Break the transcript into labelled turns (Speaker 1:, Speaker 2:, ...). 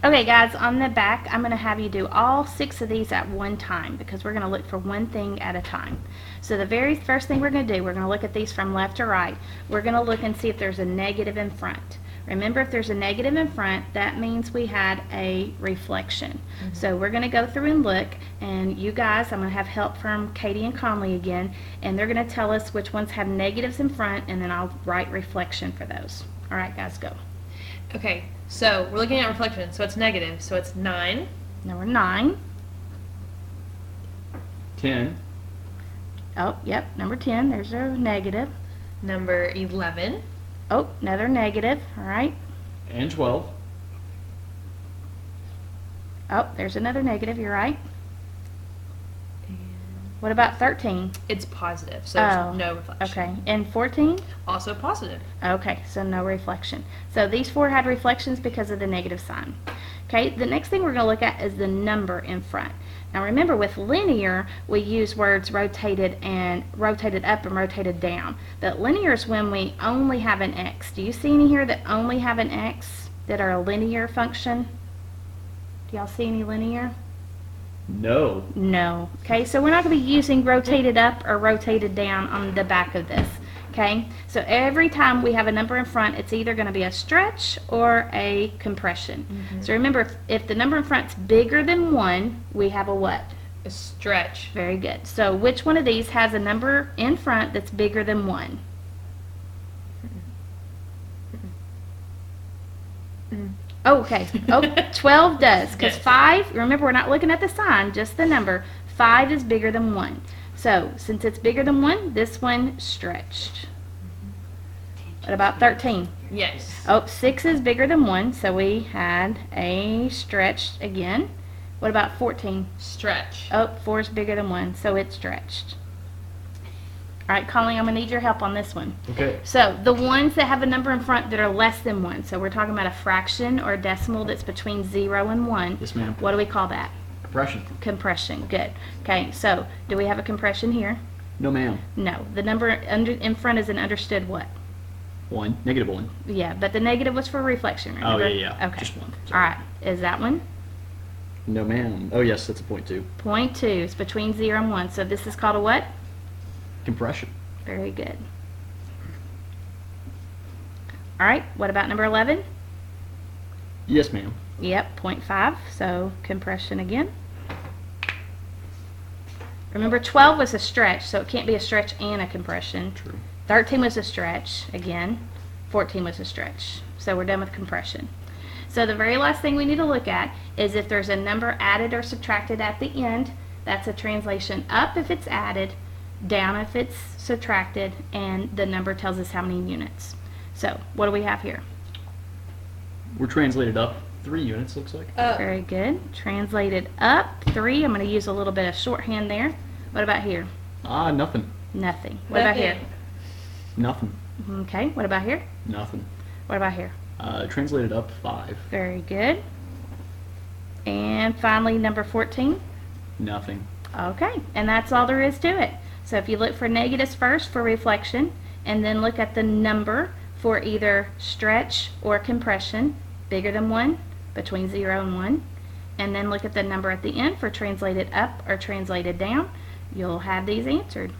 Speaker 1: Okay guys, on the back I'm going to have you do all 6 of these at one time because we're going to look for one thing at a time. So the very first thing we're going to do, we're going to look at these from left to right. We're going to look and see if there's a negative in front. Remember, if there's a negative in front, that means we had a reflection. So we're going to go through and look, and you guys, I'm going to have help from Katie and Conley again, and they're going to tell us which ones have negatives in front, and then I'll write reflection for those. All right guys, go.
Speaker 2: Okay, so we're looking at reflection, so it's negative. So it's 9.
Speaker 1: Number 9.
Speaker 3: 10.
Speaker 1: Oh, yep, number 10, there's a negative.
Speaker 2: Number 11.
Speaker 1: Oh, another negative, all right.
Speaker 3: And 12.
Speaker 1: Oh, there's another negative, you're right. What about 13?
Speaker 2: It's positive, so there's no reflection.
Speaker 1: Okay, and 14?
Speaker 2: Also positive.
Speaker 1: Okay, so no reflection. So these 4 had reflections because of the negative sign. Okay, the next thing we're going to look at is the number in front. Now remember, with linear, we use words rotated up and rotated down. But linear is when we only have an x. Do you see any here that only have an x that are a linear function? Do y'all see any linear?
Speaker 3: No.
Speaker 1: No. Okay, so we're not going to be using rotated up or rotated down on the back of this. Okay, so every time we have a number in front, it's either going to be a stretch or a compression. So remember, if the number in front's bigger than 1, we have a what?
Speaker 2: A stretch.
Speaker 1: Very good. So which one of these has a number in front that's bigger than 1? Oh, okay. Oh, 12 does, because 5, remember we're not looking at the sign, just the number. 5 is bigger than 1. So since it's bigger than 1, this one stretched. What about 13?
Speaker 2: Yes.
Speaker 1: Oh, 6 is bigger than 1, so we had a stretch again. What about 14?
Speaker 2: Stretch.
Speaker 1: Oh, 4 is bigger than 1, so it stretched. All right, Colleen, I'm going to need your help on this one.
Speaker 3: Okay.
Speaker 1: So the ones that have a number in front that are less than 1, so we're talking about a fraction or a decimal that's between 0 and 1.
Speaker 3: Yes, ma'am.
Speaker 1: What do we call that?
Speaker 3: Compression.
Speaker 1: Compression. Good. Okay, so do we have a compression here?
Speaker 3: No, ma'am.
Speaker 1: No. The number in front is an understood what?
Speaker 3: 1. Negative 1.
Speaker 1: Yeah, but the negative was for reflection,
Speaker 3: Oh,
Speaker 1: remember?
Speaker 3: yeah.
Speaker 1: Okay.
Speaker 3: Just 1.
Speaker 1: All
Speaker 3: Sorry.
Speaker 1: right. Is that one?
Speaker 3: No, ma'am. Oh, yes, that's a point 2.
Speaker 1: Point 2 is between 0 and 1. So this is called a what?
Speaker 3: Compression.
Speaker 1: Very good. All right. What about number 11?
Speaker 3: Yes, ma'am.
Speaker 1: Yep, 0.5. So compression again. Remember, 12 was a stretch, so it can't be a stretch and a compression.
Speaker 3: True.
Speaker 1: 13 was a stretch, again. 14 was a stretch. So we're done with compression. So the very last thing we need to look at is if there's a number added or subtracted at the end. That's a translation up if it's added, down if it's subtracted, and the number tells us how many units. So what do we have here?
Speaker 3: We're translated up 3 units, looks like.
Speaker 1: Very good. Translated up 3. I'm going to use a little bit of shorthand there. What about here?
Speaker 3: Nothing.
Speaker 1: Nothing. What about here?
Speaker 3: Nothing.
Speaker 1: Okay. What about here?
Speaker 3: Nothing.
Speaker 1: What about here?
Speaker 3: Translated up 5.
Speaker 1: Very good. And finally, number 14.
Speaker 3: Nothing.
Speaker 1: Okay. And that's all there is to it. So if you look for negatives first for reflection, and then look at the number for either stretch or compression, bigger than 1, between 0 and 1, and then look at the number at the end for translated up or translated down, you'll have these answered.